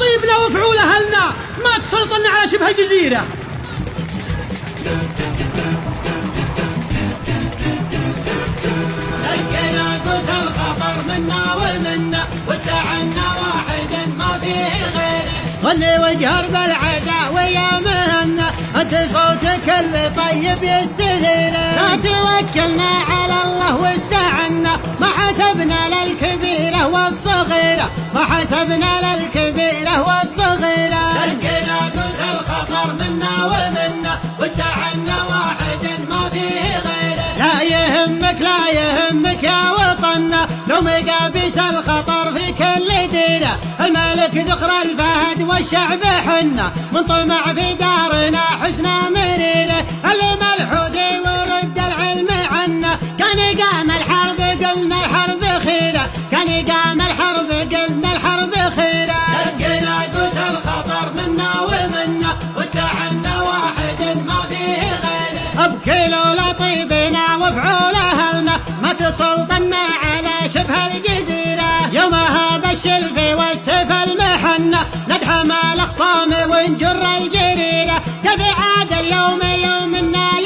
طيبنا وفعول أهلنا ما تسلطنا على شبه الجزيرة. لقينا قوس الخطر منا ومنا واستعنا واحد ما فيه غيره. غني وجهر بالعزاء ويا مهنا انت صوتك اللي طيب يستهينا. لا توكلنا على الله واستعنا ما حسبنا للكبيرة والصغيرة ما حسبنا للكبيرة والصغيرة. لقينا قوس الخطر منا ومنا واستعنا واحد ما فيه غيره. لا يهمك يا وطننا لو مقابس الخطر في كل ديرة. الملك ذخر الفهد والشعب حنا من طمع في دارنا حسنا مريرة. الملحودي ورد العلم عنا كان يقام الحرب قلنا الحرب خيرة كان يقام الحرب قلنا الحرب خيرة. لقينا قوس الخطر منا ومنا واستعنا واحد ما فيه غيره. بكيلو لطيبنا وفعول أهلنا ما تسلطنا على شبه الجزيرة. يومها بالشلف والسيف المحنة ندحم الأخصام ونجر الجريرة. كيف عاد اليوم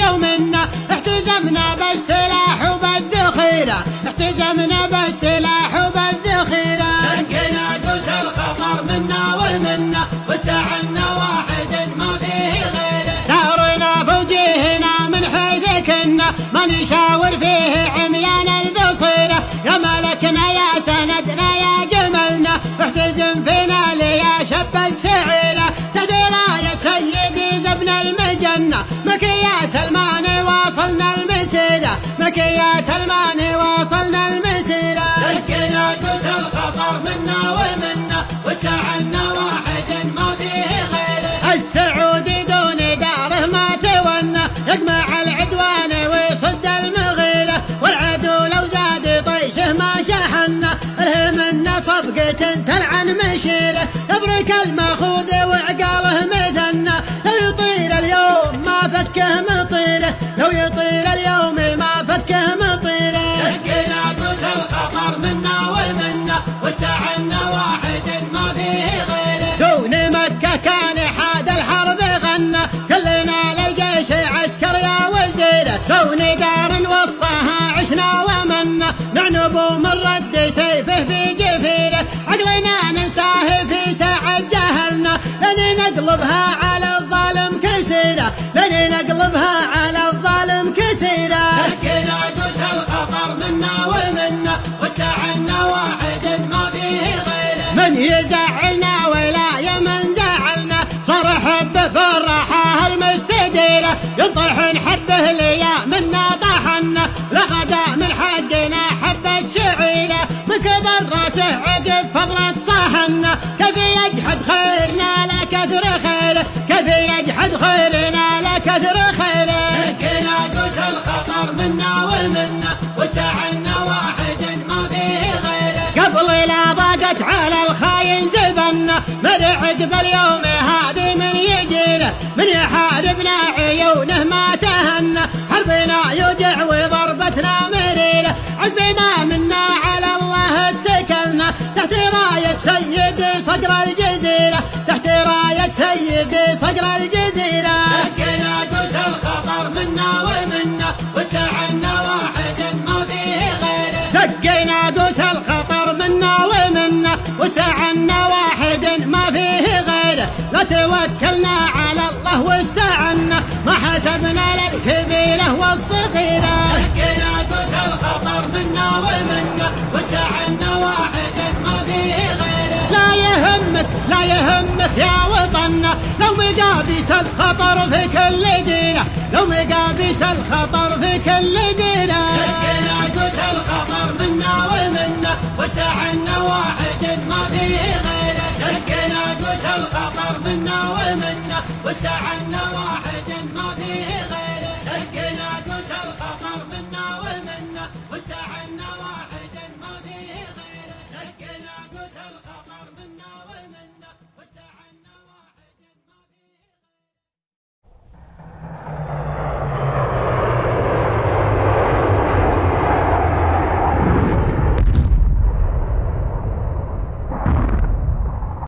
يومنا احتزمنا بالسلاح وبالذخيرة احتزمنا بالسلاح وبالذخيرة. لقينا قوس الخطر منا ومنا واستعنا واحد ما فيه غيره. دارنا فوجيهنا من حيث كنا ما نشاور فيه عميان البصيرة. يا ملكنا يا سندنا يا جملنا احتزم فينا ليا شبة سعيرة. تحت راية سيدي زبنا المجنة مكياس الماني واصلنا المسيرة مكياس الماني واصلنا المسيرة. لقينا قوس الخطر منا ومنا واستعنا واحد ما فيه غيره. السعودي دون داره ما تونى يجمع العدوان ويصد المغيرة. والعدو لو زاد طيشه ما شحنا الهمنا صفقة تلعن مشيره. يبرك الماخوذ وعقاله مثنى لو يطير اليوم ما فكه مطيره لو يطير اليوم ما فكه مطيره. لقينا قوس الخطر منا ومنا واستعنا واحد ما فيه غيره. دون مكة كان حاد الحرب غنى كلنا للجيش عسكر يا وزيره. دون دار وسطها عشنا ومنا نعنب من رد سيفه في جفيره. عقلنا ننساه في ساعة جهلنا لن نقلبها على الظالم كسيره لن نقلبها على الظالم كسيره. لقينا قوس الخطر منا ومنا واستعنا واحد ما فيه غيره. من يزعلنا ولا يمن زعلنا صار حبه بالراحة المستديرة. يطحن حبه ليا منا طحنا لغدا من حقنا حبة شعيرة. مكبر راسه عقب فضلة صحنا كيف يجحد خيرنا لكثر خيره كيف يجحد خيرنا لكثر خيره. لقينا قوس الخطر منا ومنا واستعنا واحد ما فيه غيره. قبل لا ضاقت على الخاين زبنا من عقب اليوم هذه من يجينا من يحاربنا عيونه ما تهنا. حربنا يوجع وضربتنا مريرة عقب ما منا على الله اتكلنا. تحت راية سيدي صقر الجزيرة تحت راية سيدي صقر الجزيرة. لقينا قوس الخطر منا ومنا واستعنا واحد ما فيه غيره. دقينا قوس الخطر منا ومنا واستعنا واحد ما فيه غيره. لا توكلنا على الله واستعنا ما حسبنا للكبيرة والصغيرة. لقينا قوس الخطر منا ومنا واستعنا واحد ما فيه غيره. لا يهمك يا وطننا لو مقابس الخطر في كل ديرة لو مقابس الخطر في كل ديرة.